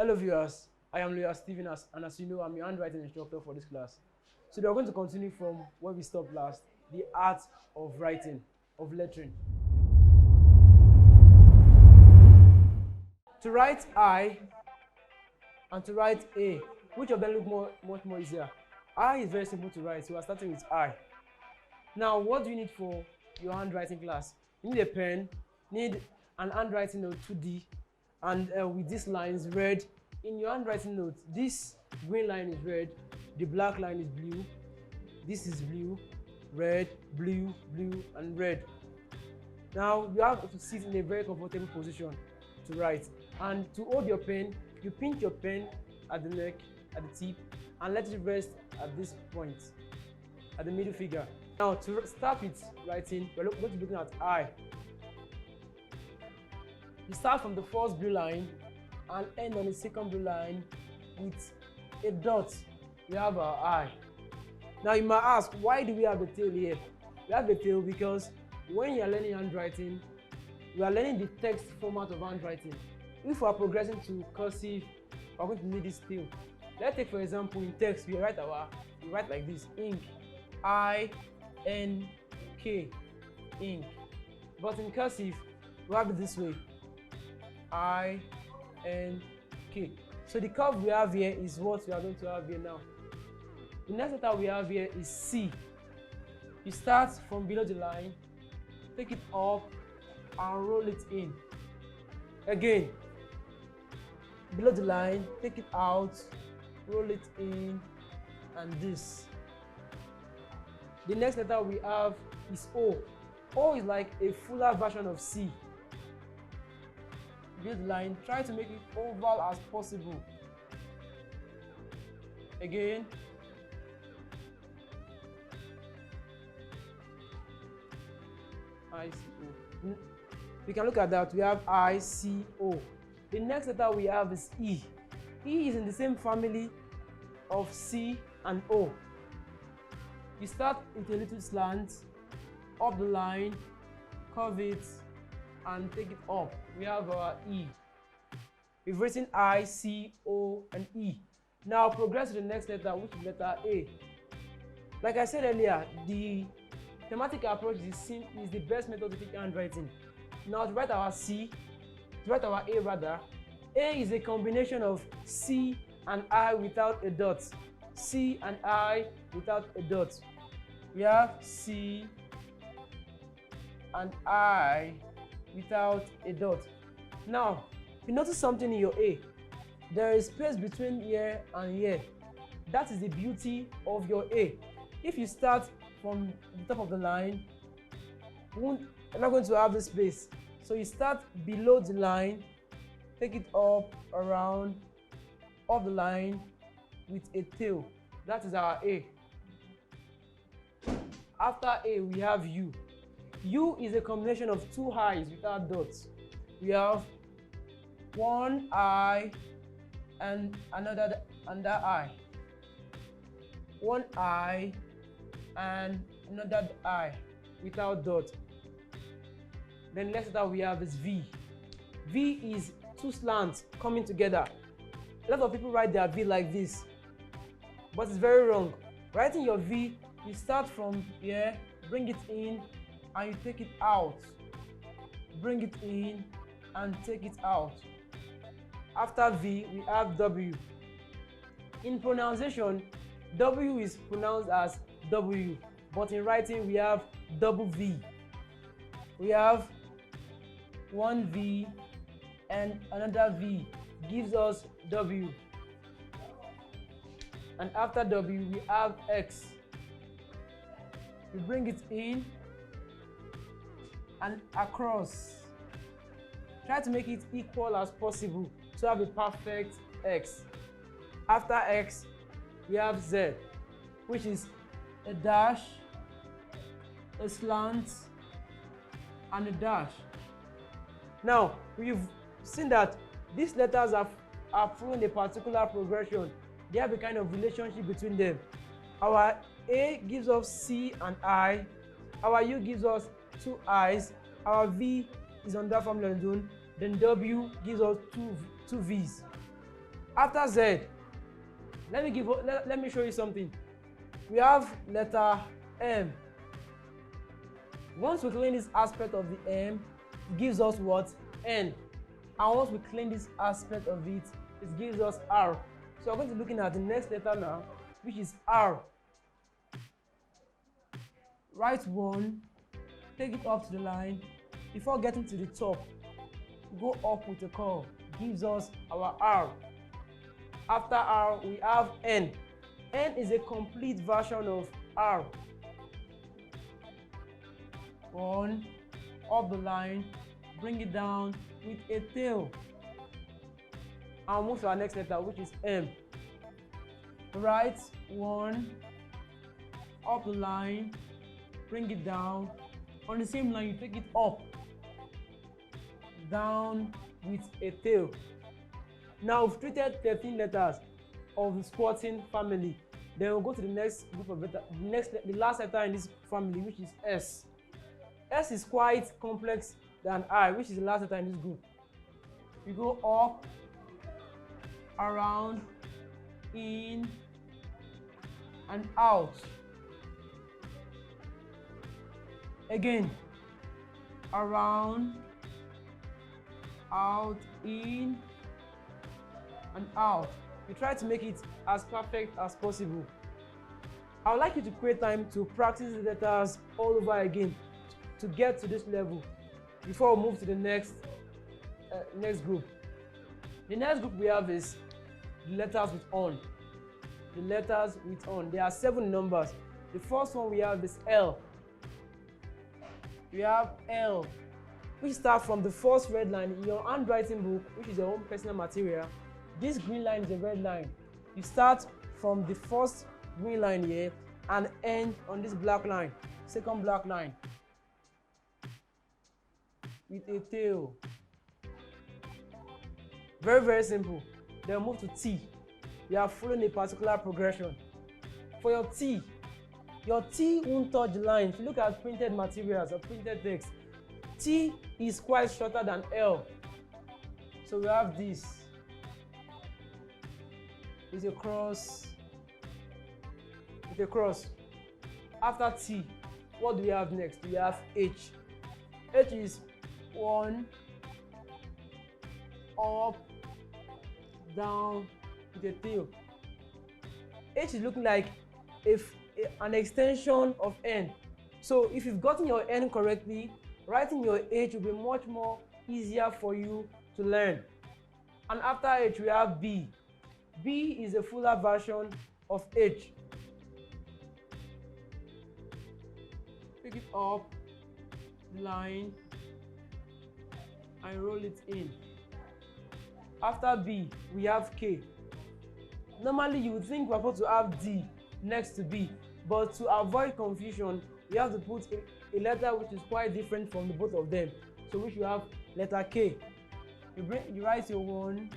Hello viewers, I am Stephen, and as you know, I'm your handwriting instructor for this class. So we are going to continue from where we stopped last, the art of writing, of lettering. To write I and to write A, which of them look much more easier? I is very simple to write, so we're starting with I. Now, what do you need for your handwriting class? You need a pen, need an handwriting note 2D, and with these lines red. In your handwriting note, this green line is red, the black line is blue, this is blue, red, blue, blue, and red. Now you have to sit in a very comfortable position to write, and to hold your pen, you pinch your pen at the neck, at the tip, and let it rest at this point, at the middle finger. Now to start with writing, we're going to be looking at I. You start from the first blue line and end on the second blue line with a dot. We have our I. Now you might ask, why do we have the tail here? We have the tail because when you are learning handwriting, we are learning the text format of handwriting. If we are progressing to cursive, we are going to need this tail. Let's take for example in text, we write like this: ink, I-N-K, ink. But in cursive, we have it this way: I-N-K. So the curve we have here is what we are going to have here now. The next letter we have here is C. You start from below the line, take it up and roll it in. Again, below the line, take it out, roll it in, and this. The next letter we have is O. O is like a fuller version of C. Below the line, try to make it oval as possible. Again. I-C-O. We can look at that. We have I-C-O. The next letter we have is E. E is in the same family of C and O. You start with a little slant, up the line, curve it, and take it up. We have our E. We've written I, C, O, and E. Now progress to the next letter, which is letter A. Like I said earlier, the thematic approach is the best method to teach handwriting. Now to write our C, to write our A rather, A is a combination of C and I without a dot. C and I without a dot. We have C and I without a dot. Now, you notice something in your A. There is space between here and here. That is the beauty of your A. If you start from the top of the line, you're not going to have the space. So you start below the line, take it up, around, off the line with a tail. That is our A. After A, we have U. U is a combination of two I's without dots. We have one I and another I. One I and another I without dot. Then next letter we have is V. V is two slants coming together. A lot of people write their V like this, but it's very wrong. Writing your V, you start from here, bring it in, and you take it out. Bring it in and take it out. After V, we have W. In pronunciation, W is pronounced as W, but in writing, we have double V. We have one V and another V gives us W. And after W, we have X. We bring it in and across. Try to make it equal as possible to have a perfect X. After X, we have Z, which is a dash, a slant, and a dash. Now, we've seen that these letters are following a particular progression. They have a kind of relationship between them. Our A gives us C and I. Our U gives us two I's. Our V is on that formula zone. Then W gives us two V's. After Z, let me show you something. We have letter M. Once we clean this aspect of the M, it gives us what? N. And once we clean this aspect of it, it gives us R. So we're going to be looking at the next letter now, which is R. Write 1, take it up to the line. Before getting to the top, go up with a curve. Gives us our R. After R, we have N. N is a complete version of R. 1, up the line, bring it down with a tail. And move to our next letter, which is M. Write 1, up the line, bring it down. On the same line, you take it up, down with a tail. Now we've treated 13 letters of the squatting family. Then we'll go to the next group of letters, the last letter in this family, which is S. S is quite complex than I, which is the last letter in this group. We go up, around, in, and out. Again, around, out, in, and out. We try to make it as perfect as possible. I would like you to create time to practice the letters all over again to get to this level before we move to the next group. The next group we have is the letters with on. The letters with on. There are 7 numbers. The first one we have is L. We have L, which starts from the first red line in your handwriting book, which is your own personal material. This green line is a red line. You start from the first green line here and end on this black line, second black line, with a tail. Very, very simple. Then move to T. You are following a particular progression. For your T won't touch the line. If you look at printed materials or printed text, T is quite shorter than L. So we have this. With a cross. After T, what do we have next? We have H. H is 1, up, down, with a tail. H is looking like an extension of N. So if you've gotten your N correctly, writing your H will be much more easier for you to learn. And after H, we have B. B is a fuller version of H. Pick it up, line, and roll it in. After B, we have K. Normally, you would think we're supposed to have D next to B, but to avoid confusion, we have to put a letter which is quite different from the both of them. So we should have letter K. You write your 1.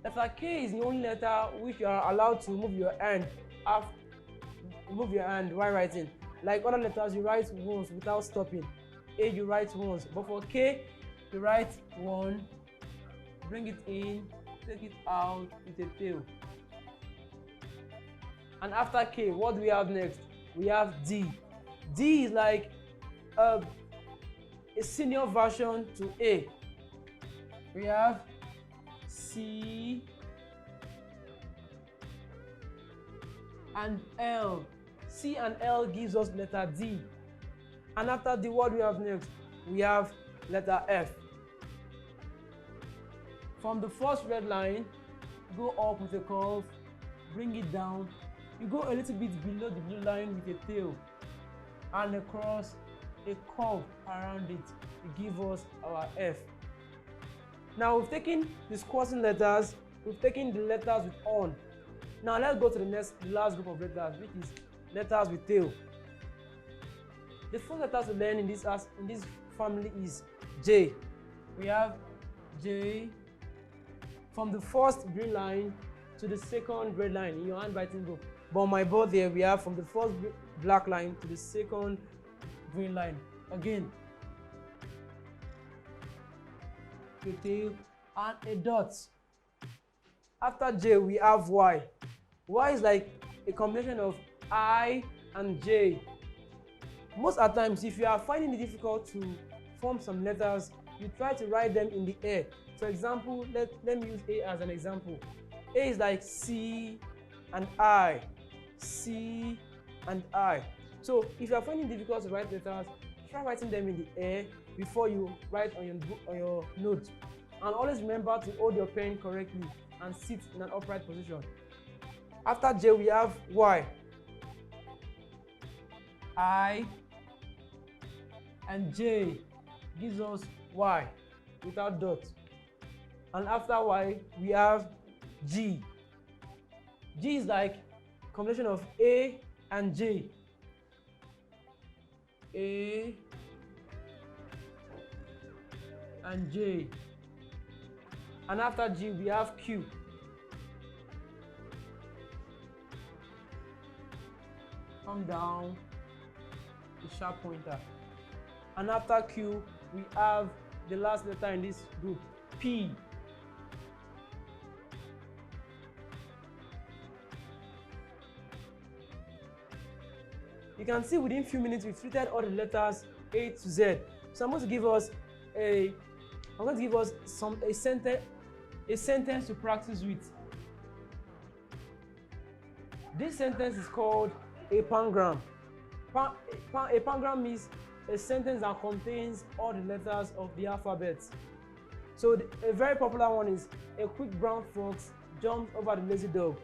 Letter K is the only letter which you are allowed to move your hand while writing. Like other letters, you write once without stopping. A, you write once. But for K, you write 1, bring it in, take it out with a tail. And after K, what do we have next? We have D. D is like a senior version to A. We have C and L. C and L gives us letter D. And after D, what do we have next? We have letter F. From the first red line, go up with a curve, bring it down. You go a little bit below the blue line with a tail and across a curve around it to give us our F. Now we've taken the squatting letters, we've taken the letters with on. Now let's go to the last group of letters, which is letters with tail. The first letter to learn in this family is J. We have J from the first green line to the second red line in your handwriting book. But on my board there, we have from the first black line to the second green line. Again, a tail and a dot. After J, we have Y. Y is like a combination of I and J. Most at times, if you are finding it difficult to form some letters, you try to write them in the air. For example, let me use A as an example. A is like C and I, C and I. So if you are finding it difficult to write letters, try writing them in the air before you write on your note. And always remember to hold your pen correctly and sit in an upright position. After J, we have Y. I and J gives us Y without dot. And after Y, we have G. G is like a combination of A and J. A and J. And after G, we have Q. Come down, the sharp pointer. And after Q, we have the last letter in this group, P. You can see within a few minutes we've treated all the letters A to Z. So I'm going to give us a sentence to practice with. This sentence is called a pangram. A pangram is a sentence that contains all the letters of the alphabet. So a very popular one is a quick brown fox jumped over the lazy dog.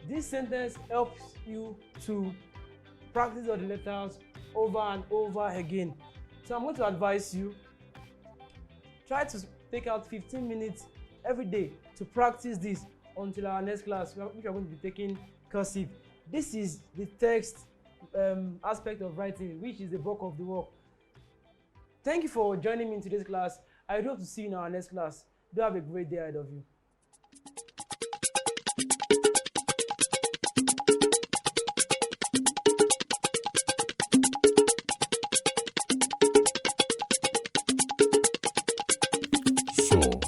This sentence helps you to practice all the letters over and over again. So I'm going to advise you, try to take out 15 minutes every day to practice this until our next class, which we are going to be taking cursive. This is the text aspect of writing, which is the bulk of the work. Thank you for joining me in today's class. I hope to see you in our next class. Do have a great day ahead of you. So